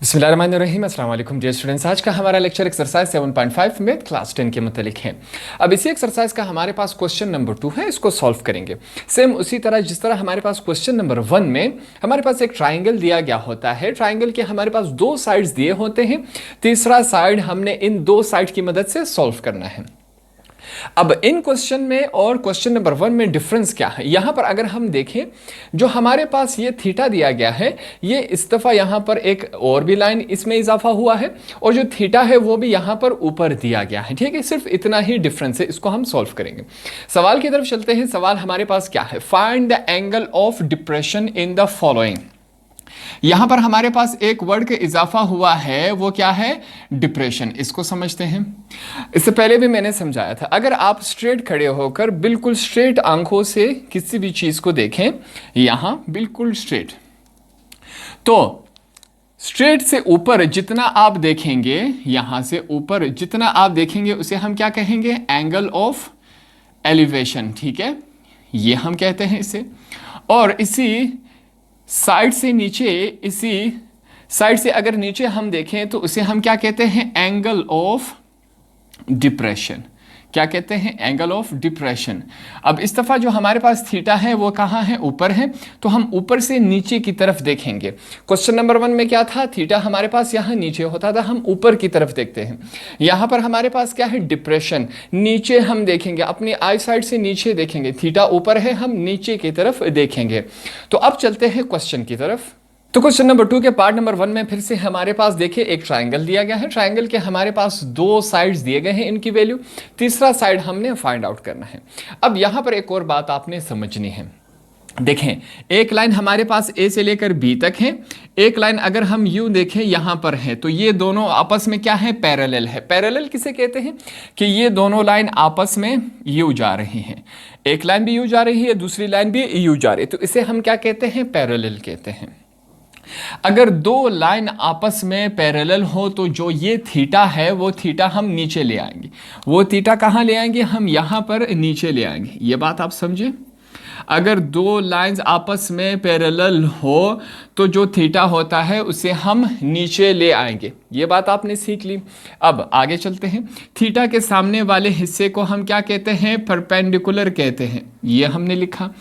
बिस्मिल्लाहिर्रहमानिर्रहीम अस्सलाम वालेकुम डियर स्टूडेंट्स। आज का हमारा लेक्चर एक्सरसाइज 7.5 में क्लास 10 के मुतालिक है। अब इसी एक्सरसाइज का हमारे पास क्वेश्चन नंबर 2 है, इसको सॉल्व करेंगे। सेम उसी तरह जिस तरह हमारे पास क्वेश्चन नंबर 1 में हमारे पास एक ट्राइंगल दिया गया होता है, ट्राइंगल के हमारे पास दो साइड्स दिए होते हैं, तीसरा साइड हमने इन दो साइड की मदद से सॉल्व करना है। अब इन क्वेश्चन में और क्वेश्चन नंबर 1 में डिफरेंस क्या है, यहां पर अगर हम देखें जो हमारे पास ये थीटा दिया गया है, ये इस दफा यहां पर एक और भी लाइन इसमें इजाफा हुआ है और जो थीटा है वो भी यहां पर ऊपर दिया गया है। ठीक है, सिर्फ इतना ही डिफरेंस है, इसको हम सॉल्व करेंगे। सवाल की तरफ चलते हैं। सवाल हमारे पास क्या है, find the angle of depression in the following. यहां पर हमारे पास एक वर्ड का इजाफा हुआ है, वो क्या है, डिप्रेशन। इसको समझते हैं। इससे पहले भी मैंने समझाया था, अगर आप स्ट्रेट खड़े होकर बिल्कुल स्ट्रेट आंखों से किसी भी चीज को देखें, यहां बिल्कुल स्ट्रेट, तो स्ट्रेट से ऊपर जितना आप देखेंगे, यहां से ऊपर जितना आप देखेंगे उसे हम क्या कहेंगे, एंगल ऑफ एलिवेशन। ठीक है, ये हम कहते हैं इसे। और इसी साइड से नीचे, इसी साइड से अगर नीचे हम देखें तो उसे हम क्या कहते हैं, एंगल ऑफ डिप्रेशन। क्या कहते हैं, एंगल ऑफ डिप्रेशन। अब इस दफा जो हमारे पास थीटा है वो कहाँ है, ऊपर है, तो हम ऊपर से नीचे की तरफ देखेंगे। क्वेश्चन नंबर 1 में क्या था, थीटा हमारे पास यहाँ नीचे होता था, हम ऊपर की तरफ देखते हैं। यहाँ पर हमारे पास क्या है, डिप्रेशन, नीचे हम देखेंगे, अपनी आई साइड से नीचे देखेंगे। थीटा ऊपर है, हम नीचे की तरफ देखेंगे। तो अब चलते हैं क्वेश्चन की तरफ। तो क्वेश्चन नंबर 2 के पार्ट नंबर 1 में फिर से हमारे पास देखिए एक ट्राइंगल दिया गया है। ट्राइंगल के हमारे पास दो साइड्स दिए गए हैं, इनकी वैल्यू, तीसरा साइड हमने फाइंड आउट करना है। अब यहां पर एक और बात आपने समझनी है। देखें, एक लाइन हमारे पास ए से लेकर बी तक है, एक लाइन अगर हम यूं देखें यहां पर है, तो ये दोनों आपस में क्या है, पैरेलल है। पैरेलल किसे कहते हैं कि ये दोनों लाइन आपस में यूं जा रही हैं, एक लाइन भी यूं जा रही है, दूसरी लाइन भी यूं जा रही है, तो इसे हम क्या कहते हैं, पैरेलल कहते हैं। अगर दो लाइन आपस में पैरेलल हो तो जो ये थीटा है वो थीटा हम नीचे ले आएंगे। वो थीटा कहाँ ले आएंगे, हम यहाँ पर नीचे ले आएंगे। ये बात आप समझे। अगर दो लाइंस आपस में पैरेलल हो तो जो थीटा होता है उसे हम नीचे ले आएंगे। ये बात आपने सीख ली। अब आगे चलते हैं। थीटा के सामने वाले हिस्से को हम क्या कहते हैं, परपेंडिकुलर कहते हैं। ये हमने लिखा।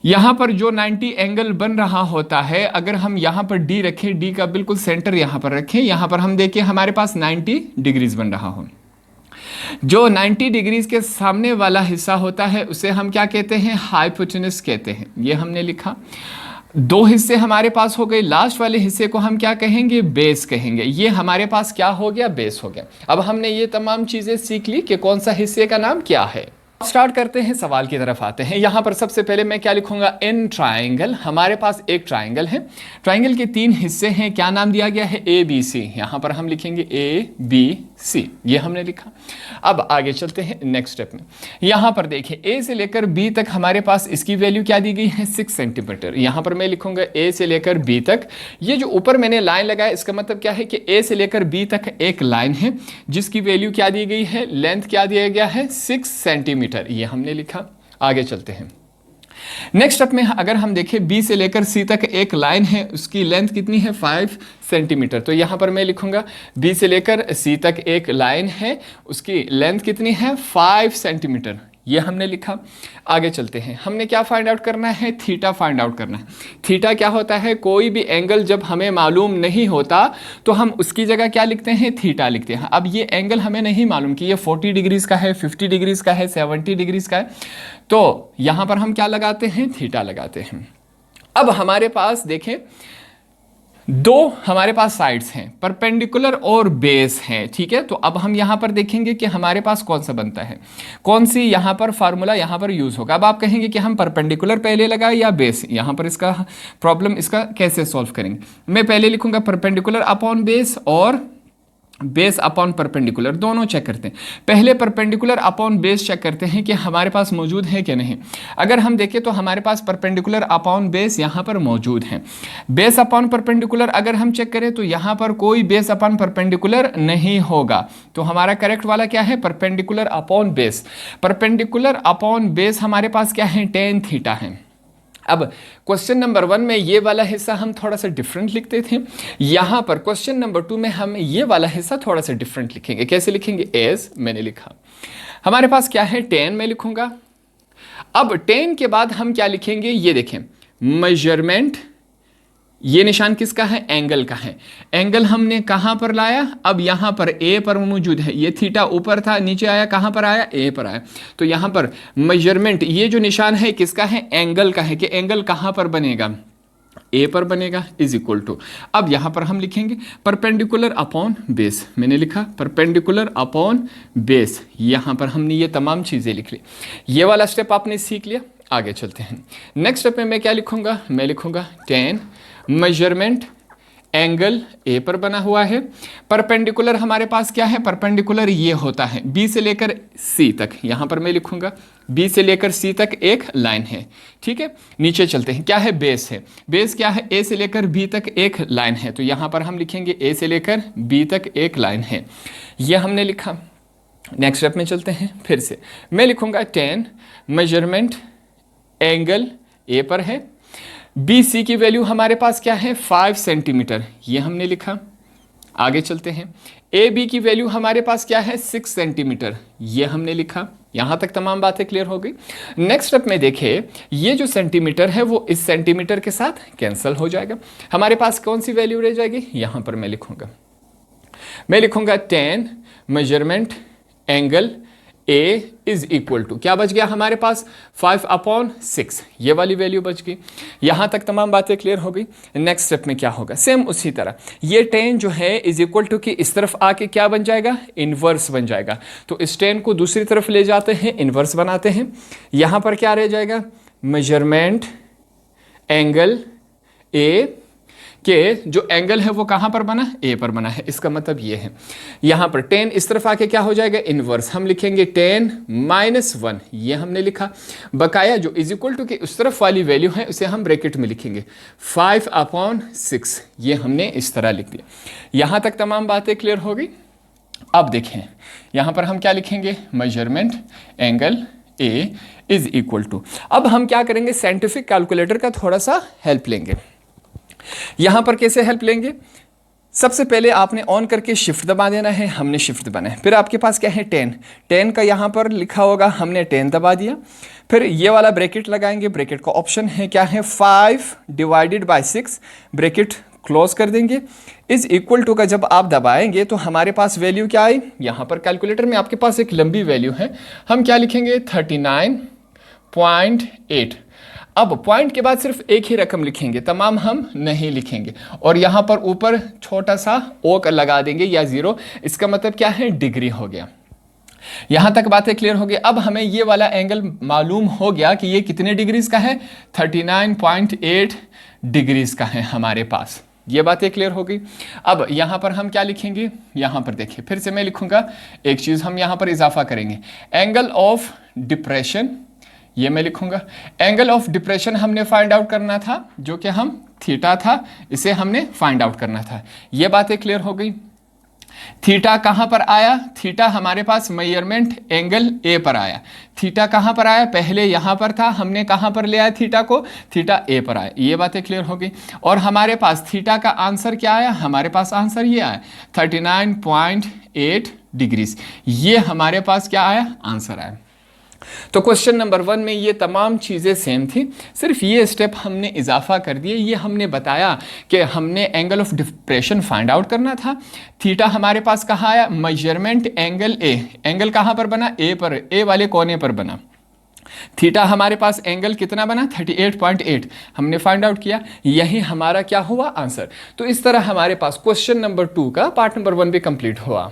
यहाँ पर जो 90 एंगल बन रहा होता है, अगर हम यहाँ पर डी रखें, डी का बिल्कुल सेंटर यहाँ पर रखें, यहाँ पर हम देखें हमारे पास 90 डिग्रीज बन रहा हो। जो 90 डिग्रीज के सामने वाला हिस्सा होता है उसे हम क्या कहते हैं, हाइपोटेनस कहते हैं। ये हमने लिखा। दो हिस्से हमारे पास हो गए, लास्ट वाले हिस्से को हम क्या कहेंगे, बेस कहेंगे। ये हमारे पास क्या हो गया, बेस हो गया। अब हमने ये तमाम चीजें सीख ली कि कौन सा हिस्से का नाम क्या है। स्टार्ट करते हैं, सवाल की तरफ आते हैं। यहां पर सबसे पहले मैं क्या लिखूंगा, इन ट्राइंगल। हमारे पास एक ट्राइंगल है, ट्राइंगल के 3 हिस्से हैं, क्या नाम दिया गया है, ए बी सी। यहां पर हम लिखेंगे ए बी सी, ये हमने लिखा। अब आगे चलते हैं नेक्स्ट स्टेप में। यहां पर देखिए ए से लेकर बी तक हमारे पास इसकी वैल्यू क्या दी गई है, 6 सेंटीमीटर। यहां पर मैं लिखूंगा ए से लेकर बी तक। ये जो ऊपर मैंने लाइन लगाया इसका मतलब क्या है कि ए से लेकर बी तक एक लाइन है जिसकी वैल्यू क्या दी गई है, लेंथ क्या दिया गया है, 6 सेंटीमीटर। ये हमने लिखा। आगे चलते हैं नेक्स्ट स्टेप में। अगर हम देखें बी से लेकर सी तक एक लाइन है, उसकी लेंथ कितनी है, 5 सेंटीमीटर। तो यहां पर मैं लिखूंगा बी से लेकर सी तक एक लाइन है, उसकी लेंथ कितनी है, 5 सेंटीमीटर। ये हमने लिखा। आगे चलते हैं। हमने क्या फाइंड आउट करना है, थीटा फाइंड आउट करना है। थीटा क्या होता है, कोई भी एंगल जब हमें मालूम नहीं होता तो हम उसकी जगह क्या लिखते हैं, थीटा लिखते हैं। अब ये एंगल हमें नहीं मालूम कि ये 40 डिग्रीज का है, 50 डिग्रीज का है, 70 डिग्रीज का है, तो यहां पर हम क्या लगाते हैं, थीटा लगाते हैं। अब हमारे पास देखें दो हमारे पास साइड्स हैं, परपेंडिकुलर और बेस हैं। ठीक है, तो अब हम यहां पर देखेंगे कि हमारे पास कौन सा बनता है, कौन सी यहां पर फार्मूला यहां पर यूज होगा। अब आप कहेंगे कि हम परपेंडिकुलर पहले लगाए या बेस, यहां पर इसका प्रॉब्लम, इसका कैसे सॉल्व करेंगे। मैं पहले लिखूंगा परपेंडिकुलर अपॉन बेस और बेस अपॉन परपेंडिकुलर, दोनों चेक करते हैं। पहले परपेंडिकुलर अपॉन बेस चेक करते हैं कि हमारे पास मौजूद है कि नहीं। अगर हम देखें तो हमारे पास परपेंडिकुलर अपॉन बेस यहाँ पर मौजूद है। बेस अपॉन परपेंडिकुलर अगर हम चेक करें तो यहाँ पर कोई बेस अपॉन परपेंडिकुलर नहीं होगा, तो हमारा करेक्ट वाला क्या है, perpendicular upon base. Perpendicular upon base हमारे पास क्या है, tan थीटा है। अब क्वेश्चन नंबर 1 में ये वाला हिस्सा हम थोड़ा सा डिफरेंट लिखते थे, यहाँ पर क्वेश्चन नंबर 2 में हम ये वाला हिस्सा थोड़ा सा डिफरेंट लिखेंगे। कैसे लिखेंगे? एज मैंने लिखा, हमारे पास क्या है 10 में लिखूंगा। अब 10 के बाद हम क्या लिखेंगे? ये देखें, मेजरमेंट, ये निशान किसका है? एंगल का है। एंगल हमने कहां पर लाया? अब यहां पर ए पर मौजूद है, ये थीटा ऊपर था, नीचे आया, कहां पर आया? ए पर आया। तो यहां पर मेजरमेंट, ये जो निशान है किसका है? एंगल का है, कि एंगल कहां पर बनेगा? ए पर बनेगा, इज इक्वल टू, अब यहां पर हम लिखेंगे परपेंडिकुलर अपॉन बेस। मैंने लिखा परपेंडिकुलर अपॉन बेस, यहां पर हमने ये तमाम चीजें लिख ली। ये वाला स्टेप आपने सीख लिया, आगे चलते हैं। नेक्स्ट स्टेप में मैं क्या लिखूंगा? मैं लिखूंगा 10 मेजरमेंट एंगल ए पर बना हुआ है। परपेंडिकुलर हमारे पास क्या है? परपेंडिकुलर ये होता है बी से लेकर सी तक, यहां पर मैं लिखूंगा बी से लेकर सी तक एक लाइन है, ठीक है। नीचे चलते हैं, क्या है? बेस है। बेस क्या है? ए से लेकर बी तक एक लाइन है, तो यहां पर हम लिखेंगे ए से लेकर बी तक एक लाइन है, यह हमने लिखा। नेक्स्ट स्टेप में चलते हैं, फिर से मैं लिखूंगा 10 मेजरमेंट एंगल ए पर है। बी सी की वैल्यू हमारे पास क्या है? 5 सेंटीमीटर, ये हमने लिखा। आगे चलते हैं, ए बी की वैल्यू हमारे पास क्या है? 6 सेंटीमीटर, ये हमने लिखा। यहां तक तमाम बातें क्लियर हो गई। नेक्स्ट स्टेप में देखिए, ये जो सेंटीमीटर है वो इस सेंटीमीटर के साथ कैंसिल हो जाएगा। हमारे पास कौन सी वैल्यू रह जाएगी? यहां पर मैं लिखूंगा 10 measurement angle A is equal to, क्या बच गया हमारे पास? 5/6, ये वाली वैल्यू बच गई। यहां तक तमाम बातें क्लियर हो गई। नेक्स्ट स्टेप में क्या होगा? सेम उसी तरह ये 10 जो है इज इक्वल टू की इस तरफ आके क्या बन जाएगा? इनवर्स बन जाएगा। तो इस 10 को दूसरी तरफ ले जाते हैं, इनवर्स बनाते हैं। यहां पर क्या रह जाएगा? मेजरमेंट एंगल ए के जो एंगल है वो कहां पर बना? ए पर बना है। इसका मतलब ये है, यहां पर 10 इस तरफ आके क्या हो जाएगा? इनवर्स। हम लिखेंगे 10 - 1, ये हमने लिखा। बकाया जो इज इक्वल टू की उस तरफ वाली वैल्यू है उसे हम ब्रैकेट में लिखेंगे 5/6, ये हमने इस तरह लिख दिया। यहां तक तमाम बातें क्लियर हो गई। अब देखें, यहां पर हम क्या लिखेंगे? Measurement angle A is equal to, अब हम क्या करेंगे? साइंटिफिक कैलकुलेटर का थोड़ा सा हेल्प लेंगे। यहां पर कैसे हेल्प लेंगे? सबसे पहले आपने ऑन करके शिफ्ट दबा देना है, हमने शिफ्ट दबाना है। फिर आपके पास क्या है? 10 का यहां पर लिखा होगा, हमने 10 दबा दिया। फिर ये वाला ब्रैकेट लगाएंगे, ब्रैकेट का ऑप्शन है क्या है? 5/6, ब्रैकेट क्लोज कर देंगे। इज इक्वल टू का जब आप दबाएंगे तो हमारे पास वैल्यू क्या आई? यहां पर कैलकुलेटर में आपके पास एक लंबी वैल्यू है, हम क्या लिखेंगे? 39.8। अब पॉइंट के बाद सिर्फ एक ही रकम लिखेंगे, तमाम हम नहीं लिखेंगे। और यहां पर ऊपर छोटा सा ओ लगा देंगे या 0, इसका मतलब क्या है? डिग्री हो गया। यहां तक बातें क्लियर हो गई। अब हमें ये वाला एंगल मालूम हो गया कि ये कितने डिग्रीज का है? 39.8 डिग्रीज का है हमारे पास। ये बातें क्लियर हो गई। अब यहां पर हम क्या लिखेंगे? यहां पर देखिए, फिर से मैं लिखूंगा, एक चीज हम यहां पर इजाफा करेंगे, एंगल ऑफ डिप्रेशन, ये मैं लिखूंगा। एंगल ऑफ डिप्रेशन हमने फाइंड आउट करना था, जो कि हम थीटा था, इसे हमने फाइंड आउट करना था। ये बातें क्लियर हो गई। थीटा कहां पर आया? थीटा हमारे पास मेजरमेंट एंगल ए पर आया। थीटा कहां पर आया? पहले यहां पर था, हमने कहां पर ले आया थीटा को? थीटा ए पर आया। ये बातें क्लियर हो गई। और हमारे पास थीटा का आंसर क्या आया? हमारे पास आंसर ये आया 39.8 डिग्रीज। ये हमारे पास क्या आया? आंसर आया। तो क्वेश्चन नंबर 1 में ये तमाम चीज़ें सेम थी, सिर्फ ये स्टेप हमने इजाफा कर दिए। ये हमने बताया कि हमने angle of depression find out करना था। थीटा हमारे पास कहाँ आया? मेजरमेंट एंगल ए, एंगल कहाँ पर बना? ए पर, ए वाले कोने पर बना। थीटा हमारे पास एंगल कितना बना? 38.8 हमने फाइंड आउट किया। यही हमारा क्या हुआ? आंसर। तो इस तरह हमारे पास क्वेश्चन नंबर 2 का पार्ट नंबर 1 भी कंप्लीट हुआ।